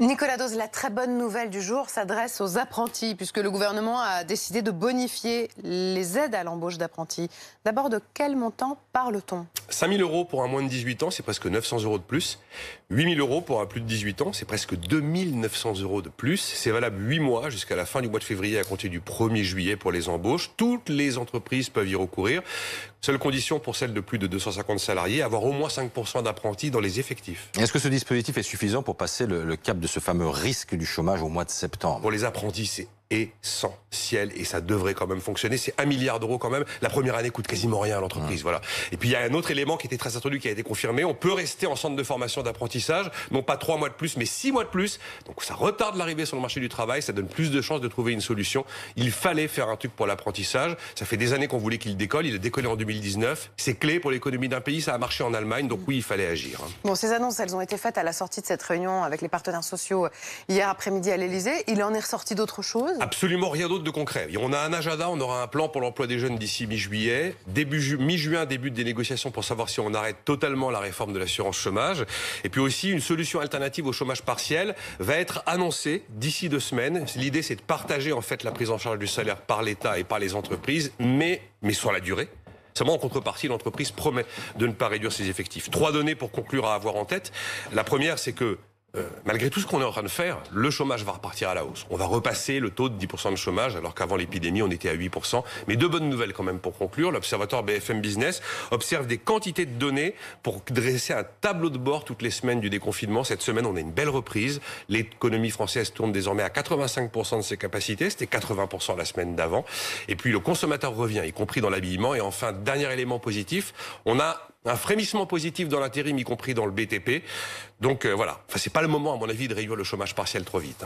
Nicolas Dose, la très bonne nouvelle du jour s'adresse aux apprentis, puisque le gouvernement a décidé de bonifier les aides à l'embauche d'apprentis. D'abord, de quel montant parle-t-on? 5 000 € pour un moins de 18 ans, c'est presque 900 € de plus. 8 000 € pour un plus de 18 ans, c'est presque 2 900 € de plus. C'est valable 8 mois jusqu'à la fin du mois de février à compter du 1er juillet pour les embauches. Toutes les entreprises peuvent y recourir. Seule condition pour celles de plus de 250 salariés, avoir au moins 5% d'apprentis dans les effectifs. Est-ce que ce dispositif est suffisant pour passer le cap de ce fameux risque du chômage au mois de septembre? Pour les apprentis, c'est essentiel et ça devrait quand même fonctionner. C'est 1 milliard d'euros quand même. La première année coûte quasiment rien à l'entreprise. Voilà. Et puis il y a un autre élément qui était très attendu, qui a été confirmé. On peut rester en centre de formation d'apprentissage, non pas 3 mois de plus, mais 6 mois de plus. Donc ça retarde l'arrivée sur le marché du travail, ça donne plus de chances de trouver une solution. Il fallait faire un truc pour l'apprentissage. Ça fait des années qu'on voulait qu'il décolle. Il a décollé en 2019. C'est clé pour l'économie d'un pays. Ça a marché en Allemagne. Donc oui, il fallait agir. Bon, ces annonces, elles ont été faites à la sortie de cette réunion avec les partenaires sociaux hier après-midi à l'Élysée. Il en est ressorti d'autres choses? Absolument rien d'autre de concret. On a un agenda, on aura un plan pour l'emploi des jeunes d'ici mi-juillet. Mi-juin, début des négociations pour savoir si on arrête totalement la réforme de l'assurance chômage. Et puis aussi, une solution alternative au chômage partiel va être annoncée d'ici 2 semaines. L'idée, c'est de partager en fait la prise en charge du salaire par l'État et par les entreprises, mais sur la durée. Seulement, en contrepartie, l'entreprise promet de ne pas réduire ses effectifs. 3 données pour conclure à avoir en tête. La première, c'est que malgré tout ce qu'on est en train de faire, le chômage va repartir à la hausse. On va repasser le taux de 10% de chômage, alors qu'avant l'épidémie, on était à 8%. Mais 2 bonnes nouvelles quand même pour conclure. L'observatoire BFM Business observe des quantités de données pour dresser un tableau de bord toutes les semaines du déconfinement. Cette semaine, on a une belle reprise. L'économie française tourne désormais à 85% de ses capacités. C'était 80% la semaine d'avant. Et puis le consommateur revient, y compris dans l'habillement. Et enfin, dernier élément positif, on a un frémissement positif dans l'intérim, y compris dans le BTP. Donc voilà, c'est pas le moment, à mon avis, de réduire le chômage partiel trop vite.